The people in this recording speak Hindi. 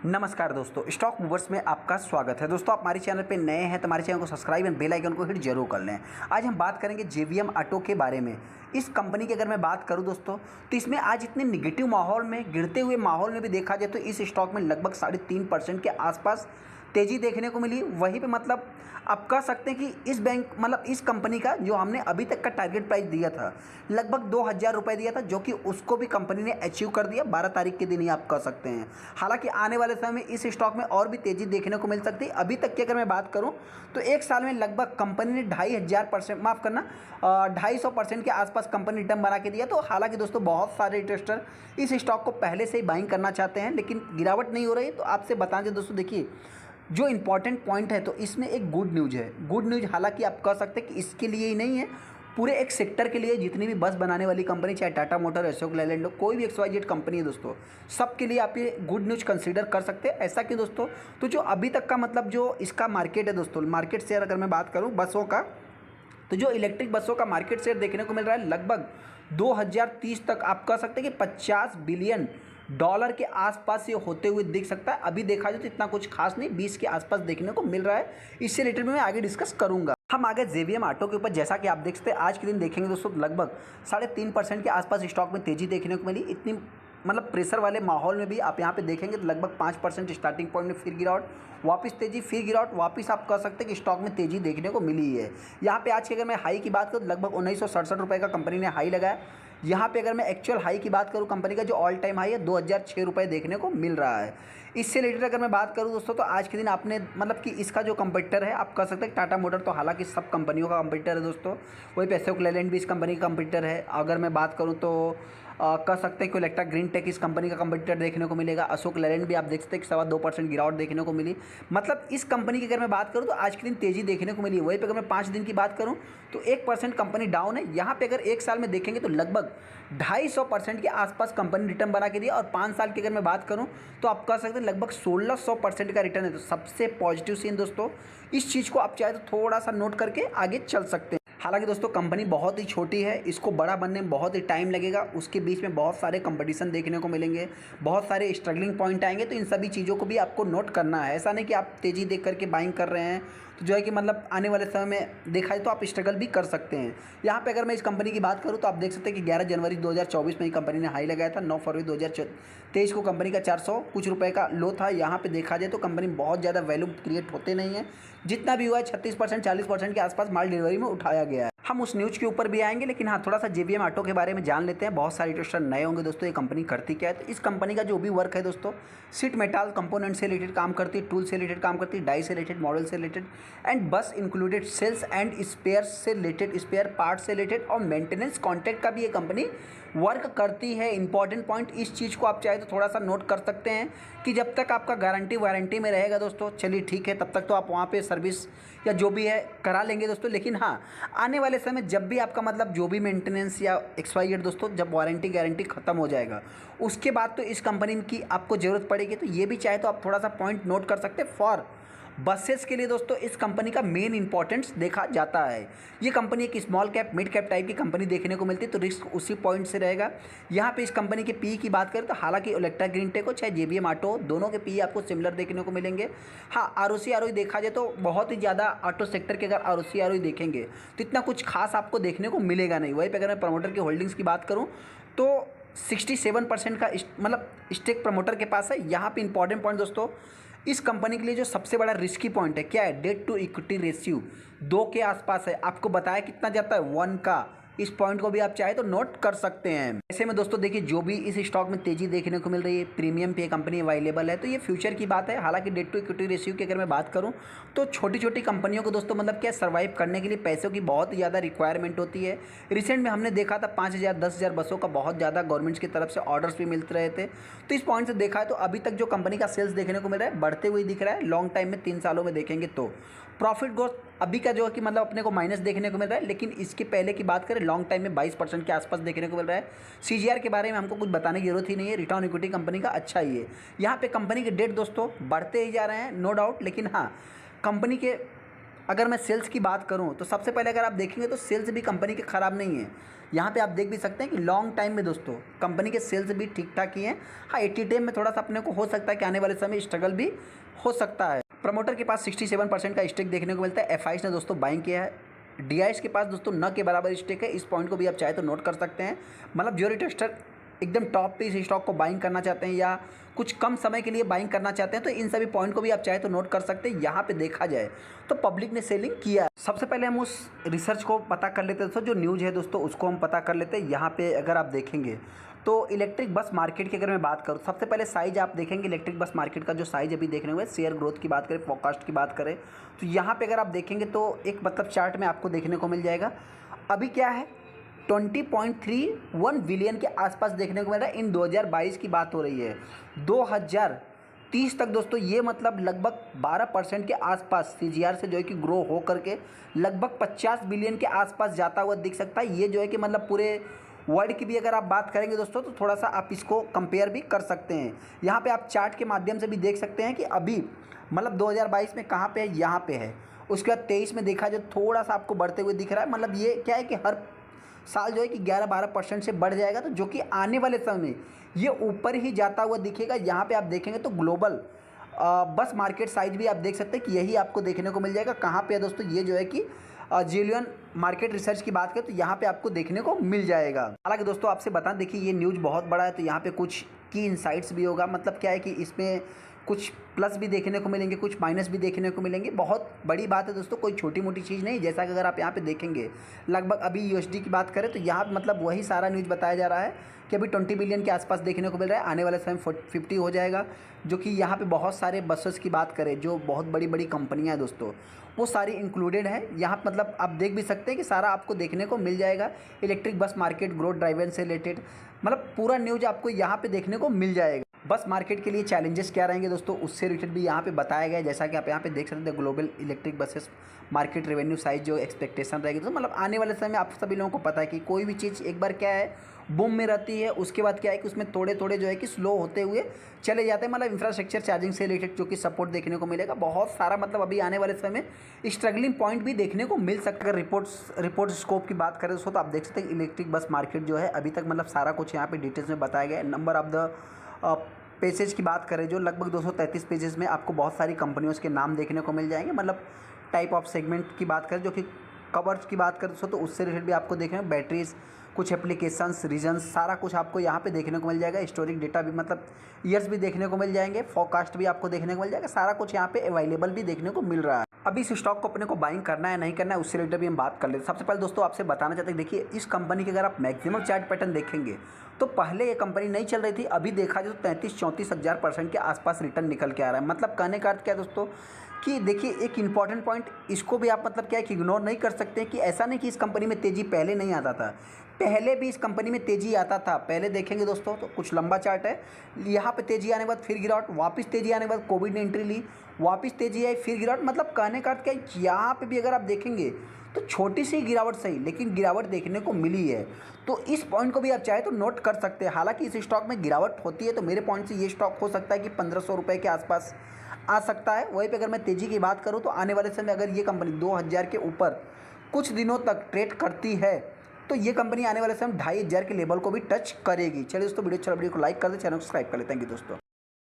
नमस्कार दोस्तों, स्टॉक मूवर्स में आपका स्वागत है। दोस्तों, आप हमारे चैनल पे नए हैं तो हमारे चैनल को सब्सक्राइब एंड बेल आइकन को हिट जरूर कर लें। आज हम बात करेंगे जेवीएम ऑटो के बारे में। इस कंपनी की अगर मैं बात करूं दोस्तों, तो इसमें आज इतने निगेटिव माहौल में, गिरते हुए माहौल में भी देखा जाए तो इस स्टॉक में लगभग 3.5% के आसपास तेज़ी देखने को मिली। वहीं पे मतलब आप कह सकते हैं कि इस कंपनी का जो हमने अभी तक का टारगेट प्राइस दिया था, लगभग 2,000 रुपये दिया था, जो कि उसको भी कंपनी ने अचीव कर दिया 12 तारीख के दिन ही आप कह सकते हैं। हालांकि आने वाले समय में इस स्टॉक में और भी तेज़ी देखने को मिल सकती है। अभी तक की अगर मैं बात करूं तो एक साल में लगभग कंपनी ने 2,500%, माफ़ करना, 250% के आसपास कंपनी रिटर्न बना के दिया। तो हालांकि दोस्तों, बहुत सारे इन्वेस्टर इस स्टॉक को पहले से ही बाइंग करना चाहते हैं, लेकिन गिरावट नहीं हो रही। तो आपसे बता दें दोस्तों, देखिए जो इंपॉर्टेंट पॉइंट है तो इसमें एक गुड न्यूज़ है। गुड न्यूज़ हालांकि आप कह सकते हैं कि इसके लिए ही नहीं है, पूरे एक सेक्टर के लिए। जितनी भी बस बनाने वाली कंपनी, चाहे टाटा मोटर, अशोक लेलैंड, कोई भी XYZ कंपनी है दोस्तों, सबके लिए आप ये गुड न्यूज़ कंसीडर कर सकते हैं। ऐसा कि दोस्तों, तो जो अभी तक का मतलब जो इसका मार्केट है दोस्तों, मार्केट शेयर अगर मैं बात करूँ बसों का, तो जो इलेक्ट्रिक बसों का मार्केट शेयर देखने को मिल रहा है लगभग 2030 तक आप कह सकते हैं कि $50 बिलियन के आसपास ये होते हुए दिख सकता है। अभी देखा जाए तो इतना कुछ खास नहीं, 20 के आसपास देखने को मिल रहा है। इससे रिलेटेड में मैं आगे डिस्कस करूंगा। हम आगे जेवीएम ऑटो के ऊपर, जैसा कि आप देख सकते हैं आज के दिन देखेंगे दोस्तों, लगभग 3.5% के आसपास स्टॉक में तेजी देखने को मिली। इतनी मतलब प्रेशर वाले माहौल में भी आप यहाँ पे देखेंगे तो लगभग 5% स्टार्टिंग पॉइंट में फिर गिरावट, वापस तेजी, फिर गिरावट, वापस आप कह सकते हैं कि स्टॉक में तेजी देखने को मिली है। यहाँ पे आज की अगर मैं हाई की बात करूँ, लगभग 1967 रुपये का कंपनी ने हाई लगाया। यहाँ पे अगर मैं एक्चुअल हाई की बात करूँ, कंपनी का जो ऑल टाइम हाई है 2,006 रुपये देखने को मिल रहा है। इससे रिलेटेड अगर मैं बात करूँ दोस्तों, तो आज के दिन आपने मतलब कि इसका जो कंपटीटर है, आप कह सकते हैं टाटा मोटर, तो हालांकि सब कंपनियों का कंपटीटर है दोस्तों। वही पे अशोक लेलैंड भी इस कंपनी का कंपटीटर है। अगर मैं बात करूँ तो कह सकते हैं कि इलेक्ट्रा ग्रीन टेक इस कंपनी का कंपटीटर देखने को मिलेगा। अशोक लेलैंड भी आप देख सकते हैं कि 2.25% गिरावट देखने को मिली। मतलब इस कंपनी की अगर मैं बात करूँ तो आज के दिन तेज़ी देखने को मिली है। वहीं पर अगर मैं 5 दिन की बात करूँ तो 1% कंपनी डाउन है। यहाँ पे अगर एक साल में देखेंगे तो लगभग 250% के आसपास कंपनी रिटर्न बना के दिया। और 5 साल की अगर मैं बात करूँ तो आप कह सकते हैं लगभग 1600% का रिटर्न है। तो सबसे पॉजिटिव सीन दोस्तों, इस चीज़ को आप चाहे तो थोड़ा सा नोट करके आगे चल सकते हैं। हालांकि दोस्तों, कंपनी बहुत ही छोटी है, इसको बड़ा बनने में बहुत ही टाइम लगेगा। उसके बीच में बहुत सारे कंपटीशन देखने को मिलेंगे, बहुत सारे स्ट्रगलिंग पॉइंट आएंगे। तो इन सभी चीज़ों को भी आपको नोट करना है। ऐसा नहीं कि आप तेज़ी देख करके बाइंग कर रहे हैं तो जो है कि मतलब आने वाले समय में देखा जाए तो आप स्ट्रगल भी कर सकते हैं। यहाँ पे अगर मैं इस कंपनी की बात करूँ तो आप देख सकते हैं कि 11 जनवरी 2024 में ही कंपनी ने हाई लगाया था। 9 फरवरी 2023 को कंपनी का 400 कुछ रुपए का लो था। यहाँ पे देखा जाए तो कंपनी बहुत ज़्यादा वैल्यू क्रिएट होते नहीं है। जितना भी हुआ है 36% 40% के आसपास माल डिलीवरी में उठाया गया है। हम उस न्यूज़ के ऊपर भी आएंगे, लेकिन हाँ, थोड़ा सा जेवीएम ऑटो के बारे में जान लेते हैं। बहुत सारे इन्वेस्टर नए होंगे दोस्तों, ये कंपनी करती क्या है। तो इस कंपनी का जो भी वर्क है दोस्तों, सीट मेटल कंपोनेंट से रिलेटेड काम करती है, टूल से रिलेटेड काम करती है, डाई से रिलेटेड, मॉडल से रिलेटेड एंड बस इंक्लूडेड, सेल्स एंड स्पेयर से रिलेटेड, स्पेयर पार्ट से रिलेटेड और मेंटेनेंस कॉन्ट्रैक्ट का भी ये कंपनी वर्क करती है। इंपॉर्टेंट पॉइंट, इस चीज़ को आप चाहे तो थोड़ा सा नोट कर सकते हैं कि जब तक आपका गारंटी वारंटी में रहेगा दोस्तों, चलिए ठीक है, तब तक तो आप वहाँ पे सर्विस या जो भी है करा लेंगे दोस्तों। लेकिन हाँ, आने वाले समय जब भी आपका मतलब जो भी मेंटेनेंस या XYZ दोस्तों, जब वारंटी गारंटी ख़त्म हो जाएगा, उसके बाद तो इस कंपनी की आपको ज़रूरत पड़ेगी। तो ये भी चाहे तो आप थोड़ा सा पॉइंट नोट कर सकते हैं। फॉर बसेस के लिए दोस्तों इस कंपनी का मेन इंपॉर्टेंस देखा जाता है। ये कंपनी एक small cap mid cap type की कंपनी देखने को मिलती है, तो रिस्क उसी पॉइंट से रहेगा। यहाँ पे इस कंपनी के पी की बात करें तो हालांकि इलेक्ट्रा ग्रीन टेक हो चाहे जेवीएम ऑटो, दोनों के पी आपको सिमिलर देखने को मिलेंगे। हाँ, ROC देखा जाए तो बहुत ही ज़्यादा ऑटो सेक्टर के अगर ROC देखेंगे तो इतना कुछ खास आपको देखने को मिलेगा नहीं। वहीं पर अगर मैं प्रमोटर की होल्डिंग्स की बात करूँ तो 67% का मतलब स्टेक प्रमोटर के पास है। यहाँ पे इंपॉर्टेंट पॉइंट दोस्तों, इस कंपनी के लिए जो सबसे बड़ा रिस्की पॉइंट है क्या है, डेट टू इक्विटी रेशियो 2 के आसपास है। आपको बताया कितना जाता है, 1 का। इस पॉइंट को भी आप चाहे तो नोट कर सकते हैं। ऐसे में दोस्तों देखिए, जो भी इस स्टॉक में तेजी देखने को मिल रही है, प्रीमियम पे कंपनी अवेलेबल है, तो ये फ्यूचर की बात है। हालांकि डेट टू इक्विटी रेशियो की अगर मैं बात करूं तो छोटी छोटी कंपनियों को दोस्तों मतलब क्या, सर्वाइव करने के लिए पैसों की बहुत ज़्यादा रिक्वायरमेंट होती है। रिसेंट में हमने देखा था 5,000 10,000 बसों का बहुत ज़्यादा गवर्नमेंट की तरफ से ऑर्डर्स भी मिलते रहे थे। तो इस पॉइंट से देखा है तो अभी तक जो कंपनी का सेल्स देखने को मिल रहा है बढ़ते हुए दिख रहा है। लॉन्ग टाइम में 3 सालों में देखेंगे तो प्रॉफिट ग्रोथ अभी का जो है कि मतलब अपने को माइनस देखने को मिल रहा है, लेकिन इसके पहले की बात करें लॉन्ग टाइम में 22% के आसपास देखने को मिल रहा है। CGR के बारे में हमको कुछ बताने की जरूरत ही नहीं है, रिटर्न इक्विटी कंपनी का अच्छा ही है। यहाँ पे कंपनी के डेट दोस्तों बढ़ते ही जा रहे हैं, नो डाउट। लेकिन हाँ, कंपनी के अगर मैं सेल्स की बात करूं तो सबसे पहले अगर आप देखेंगे तो सेल्स भी कंपनी के ख़राब नहीं है। यहाँ पे आप देख भी सकते हैं कि लॉन्ग टाइम में दोस्तों कंपनी के सेल्स भी ठीक ठाक ही हैं। हाँ, 80 टाइम में थोड़ा सा अपने को हो सकता है कि आने वाले समय स्ट्रगल भी हो सकता है। प्रमोटर के पास 67% का स्टेक देखने को मिलता है। एफआईज ने दोस्तों बाइंग किया है। डीआईएस के पास दोस्तों न के बराबर स्टेक है। इस पॉइंट को भी आप चाहे तो नोट कर सकते हैं। मतलब जो रिटेस्टर एकदम टॉप पे इस स्टॉक को बाइंग करना चाहते हैं या कुछ कम समय के लिए बाइंग करना चाहते हैं तो इन सभी पॉइंट को भी आप चाहे तो नोट कर सकते हैं। यहाँ पे देखा जाए तो पब्लिक ने सेलिंग किया है। सबसे पहले हम उस रिसर्च को पता कर लेते हैं दोस्तों, जो न्यूज़ है दोस्तों उसको हम पता कर लेते हैं। यहाँ पे अगर आप देखेंगे तो इलेक्ट्रिक बस मार्केट की अगर मैं बात करूँ, सबसे पहले साइज आप देखेंगे इलेक्ट्रिक बस मार्केट का जो साइज अभी देखने हुए, शेयर ग्रोथ की बात करें, फोरकास्ट की बात करें तो यहाँ पे अगर आप देखेंगे तो एक मतलब चार्ट में आपको देखने को मिल जाएगा। अभी क्या है 20.31 बिलियन के आसपास देखने को मिल रहा है। इन 2022 की बात हो रही है। 2030 तक दोस्तों ये मतलब लगभग 12% के आसपास सीजीआर से जो है कि ग्रो हो करके लगभग 50 बिलियन के आसपास जाता हुआ दिख सकता है। ये जो है कि मतलब पूरे वर्ल्ड की भी अगर आप बात करेंगे दोस्तों तो थोड़ा सा आप इसको कंपेयर भी कर सकते हैं। यहाँ पे आप चार्ट के माध्यम से भी देख सकते हैं कि अभी मतलब 2022 में कहाँ पे है, यहाँ पे है। उसके बाद 23 में देखा जाए थोड़ा सा आपको बढ़ते हुए दिख रहा है। मतलब ये क्या है कि हर साल जो है कि 11-12% से बढ़ जाएगा, तो जो कि आने वाले समय में ये ऊपर ही जाता हुआ दिखेगा। यहाँ पे आप देखेंगे तो ग्लोबल बस मार्केट साइज भी आप देख सकते हैं कि यही आपको देखने को मिल जाएगा। कहाँ पे है दोस्तों, ये जो है कि जिलियन मार्केट रिसर्च की बात करें तो यहाँ पे आपको देखने को मिल जाएगा। हालांकि दोस्तों आपसे बता देखिए ये न्यूज़ बहुत बड़ा है तो यहाँ पे कुछ की इनसाइट्स भी होगा। मतलब क्या है कि इसमें कुछ प्लस भी देखने को मिलेंगे, कुछ माइनस भी देखने को मिलेंगे। बहुत बड़ी बात है दोस्तों, कोई छोटी मोटी चीज़ नहीं। जैसा कि अगर आप यहाँ पे देखेंगे लगभग अभी यूएसडी की बात करें तो यहाँ मतलब वही सारा न्यूज़ बताया जा रहा है कि अभी 20 बिलियन के आसपास देखने को मिल रहा है। आने वाले समय 50 हो जाएगा। जो कि यहाँ पे बहुत सारे बसेस की बात करें, जो बहुत बड़ी बड़ी कंपनियाँ हैं दोस्तों, वो सारी इंक्लूडेड है यहाँ। मतलब आप देख भी सकते हैं कि सारा आपको देखने को मिल जाएगा। Electric bus market growth driver से रिलेटेड मतलब पूरा न्यूज़ आपको यहाँ पे देखने को मिल जाएगा। बस मार्केट के लिए चैलेंजेस क्या रहेंगे दोस्तों, उससे रिलेटेड भी यहाँ पे बताया गया है। जैसा कि आप यहाँ पे देख सकते हैं global electric buses market revenue size जो एक्सपेक्टेशन रहेगी, तो मतलब आने वाले समय में आप सभी लोगों को पता है कि कोई भी चीज़ एक बार क्या है बूम में रहती है, उसके बाद क्या है कि उसमें थोड़े थोड़े जो है कि स्लो होते हुए चले जाते हैं। मतलब इंफ्रास्ट्रक्चर चार्जिंग से रिलेटेड जो कि सपोर्ट देखने को मिलेगा बहुत सारा। मतलब अभी आने वाले समय में स्ट्रगलिंग पॉइंट भी देखने को मिल सकता है। अगर रिपोर्ट स्कोप की बात करें दोस्तों तो आप देख सकते हैं इलेक्ट्रिक बस मार्केट जो है अभी तक मतलब सारा कुछ यहाँ पे डिटेल्स में बताया गया है। नंबर ऑफ द पेजेस की बात करें जो लगभग 233 पेजेस में आपको बहुत सारी कंपनियों के नाम देखने को मिल जाएंगे। मतलब टाइप ऑफ सेगमेंट की बात करें, जो कि कवर्स की बात करें तो उससे रिलेटेड भी आपको देखने को बैटरीज, कुछ एप्लीकेशंस, रीजन्स, सारा कुछ आपको यहाँ पे देखने को मिल जाएगा। हिस्टोरिक डेटा भी मतलब ईयर्स भी देखने को मिल जाएंगे। फोरकास्ट भी आपको देखने को मिल जाएगा। सारा कुछ यहाँ पे अवेलेबल भी देखने को मिल रहा है। अभी इस स्टॉक को अपने को बाइंग करना है नहीं करना है उससे रिलेटेड भी हम बात कर लेते हैं। सबसे पहले दोस्तों आपसे बताना चाहते हैं, देखिए इस कंपनी के अगर आप मैक्सिमम चार्ट पैटर्न देखेंगे तो पहले ये कंपनी नहीं चल रही थी, अभी देखा जाए तो 33-34 हज़ार % के आसपास रिटर्न निकल के आ रहा है। मतलब कहने का अर्थ क्या है दोस्तों कि देखिए एक इंपॉर्टेंट पॉइंट इसको भी आप मतलब क्या है कि इग्नोर नहीं कर सकते कि ऐसा नहीं कि इस कंपनी में तेज़ी पहले नहीं आता था, पहले भी इस कंपनी में तेज़ी आता था। पहले देखेंगे दोस्तों तो कुछ लंबा चार्ट है, यहाँ पे तेज़ी आने के बाद फिर गिरावट, वापस तेज़ी आने के बाद कोविड ने एंट्री ली, वापस तेज़ी आई फिर गिरावट। मतलब कहने का अर्थ क्या है यहाँ पे भी अगर आप देखेंगे तो छोटी सी गिरावट सही लेकिन गिरावट देखने को मिली है। तो इस पॉइंट को भी आप चाहे तो नोट कर सकते हैं। हालांकि इस स्टॉक में गिरावट होती है तो मेरे पॉइंट से ये स्टॉक हो सकता है कि 1500 रुपये के आसपास आ सकता है। वहीं पे अगर मैं तेज़ी की बात करूं तो आने वाले समय अगर ये कंपनी 2000 के ऊपर कुछ दिनों तक ट्रेड करती है तो ये कंपनी आने वाले समय 2500 के लेवल को भी टच करेगी। चलिए दोस्तों वीडियो अच्छा वीडियो को लाइक कर दें, चैनल को सब्सक्राइब कर लें। थैंक यू दोस्तों।